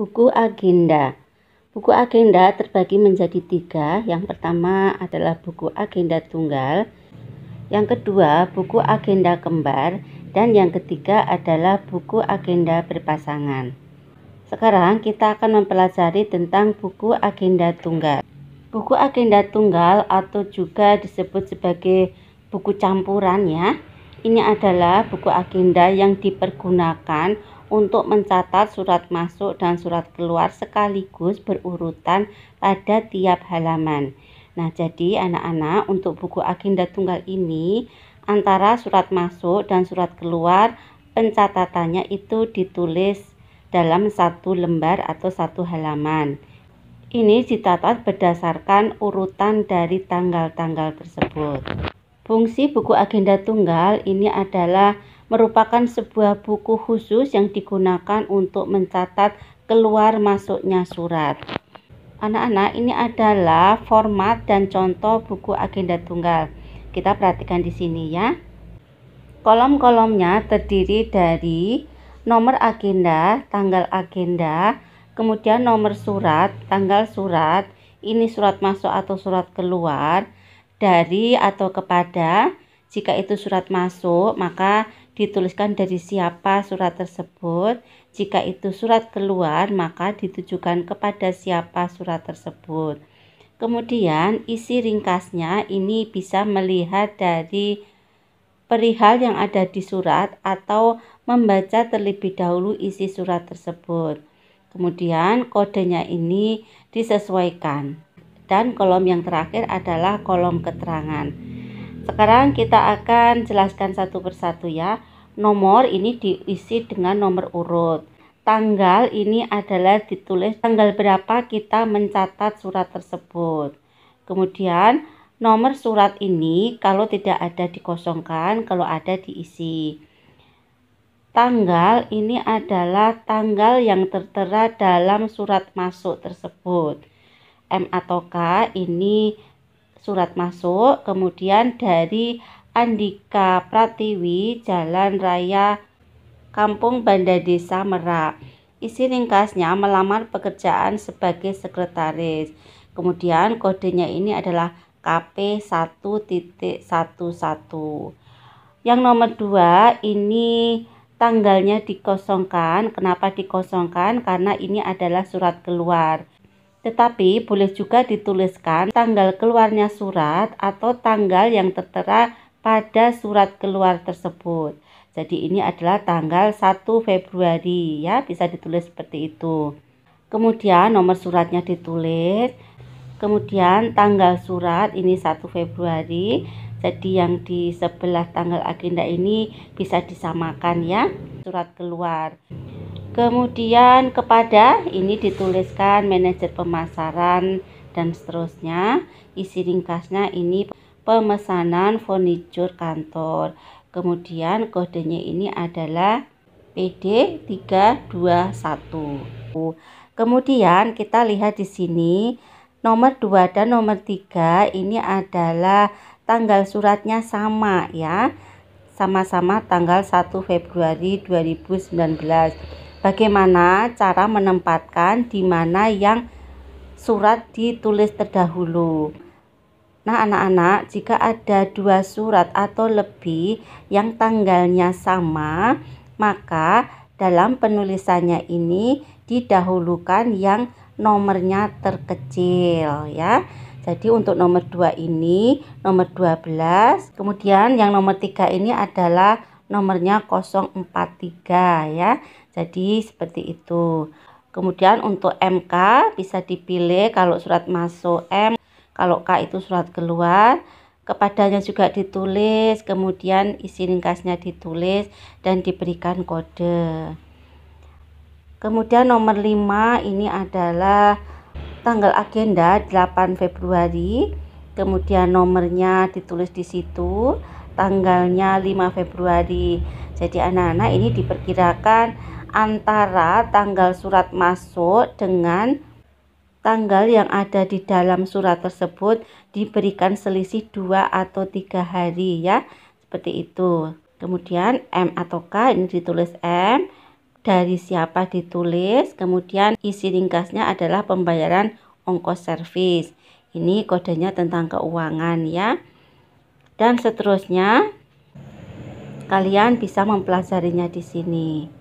Buku agenda. Buku agenda terbagi menjadi 3. Yang pertama adalah buku agenda tunggal, yang kedua buku agenda kembar, dan yang ketiga adalah buku agenda berpasangan. Sekarang kita akan mempelajari tentang buku agenda tunggal. Buku agenda tunggal atau juga disebut sebagai buku campuran ya. Ini adalah buku agenda yang dipergunakan untuk mencatat surat masuk dan surat keluar sekaligus berurutan pada tiap halaman. Nah, jadi anak-anak, untuk buku agenda tunggal ini antara surat masuk dan surat keluar pencatatannya itu ditulis dalam satu lembar atau satu halaman. Ini dicatat berdasarkan urutan dari tanggal-tanggal tersebut. Fungsi buku agenda tunggal ini adalah merupakan sebuah buku khusus yang digunakan untuk mencatat keluar masuknya surat. Anak-anak, ini adalah format dan contoh buku agenda tunggal. Kita perhatikan di sini ya. Kolom-kolomnya terdiri dari nomor agenda, tanggal agenda, kemudian nomor surat, tanggal surat, ini surat masuk atau surat keluar, dari atau kepada. Jika itu surat masuk, maka dituliskan dari siapa surat tersebut. Jika itu surat keluar, maka ditujukan kepada siapa surat tersebut. Kemudian isi ringkasnya ini bisa melihat dari perihal yang ada di surat atau membaca terlebih dahulu isi surat tersebut. Kemudian kodenya ini disesuaikan. Dan kolom yang terakhir adalah kolom keterangan. Sekarang kita akan jelaskan satu persatu ya. Nomor ini diisi dengan nomor urut. Tanggal ini adalah ditulis tanggal berapa kita mencatat surat tersebut. Kemudian nomor surat ini kalau tidak ada dikosongkan, kalau ada diisi. Tanggal ini adalah tanggal yang tertera dalam surat masuk tersebut. M atau K ini surat masuk, kemudian dari Andika Pratiwi, Jalan Raya Kampung Banda Desa Merak. Isi ringkasnya melamar pekerjaan sebagai sekretaris. Kemudian kodenya ini adalah KP1.11. Yang nomor 2 ini tanggalnya dikosongkan. Kenapa dikosongkan? Karena ini adalah surat keluar. Tetapi boleh juga dituliskan tanggal keluarnya surat atau tanggal yang tertera pada surat keluar tersebut. Jadi ini adalah tanggal 1 Februari ya, bisa ditulis seperti itu. Kemudian nomor suratnya ditulis. Kemudian tanggal surat ini 1 Februari. Jadi yang di sebelah tanggal agenda ini bisa disamakan ya, surat keluar. Kemudian kepada ini dituliskan manajer pemasaran dan seterusnya. Isi ringkasnya ini pemesanan furnitur kantor. Kemudian kodenya ini adalah PD321. Kemudian kita lihat di sini nomor 2 dan nomor 3 ini adalah tanggal suratnya sama ya. Sama-sama tanggal 1 Februari 2019. Bagaimana cara menempatkan di mana yang surat ditulis terdahulu. Nah, anak-anak, jika ada 2 surat atau lebih yang tanggalnya sama, maka dalam penulisannya ini didahulukan yang nomornya terkecil ya. Jadi untuk nomor 2 ini nomor 12, kemudian yang nomor 3 ini adalah nomornya 043 ya. Jadi seperti itu. Kemudian untuk MK bisa dipilih kalau surat masuk M, kalau K itu surat keluar. Kepadanya juga ditulis, kemudian isi ringkasnya ditulis dan diberikan kode. Kemudian nomor 5 ini adalah tanggal agenda 8 Februari. Kemudian nomornya ditulis di situ, tanggalnya 5 Februari. Jadi anak-anak, ini diperkirakan antara tanggal surat masuk dengan tanggal yang ada di dalam surat tersebut diberikan selisih 2 atau 3 hari ya, seperti itu. Kemudian M atau K ini ditulis M, dari siapa ditulis, kemudian isi ringkasnya adalah pembayaran ongkos servis. Ini kodenya tentang keuangan ya. Dan seterusnya kalian bisa mempelajarinya di sini.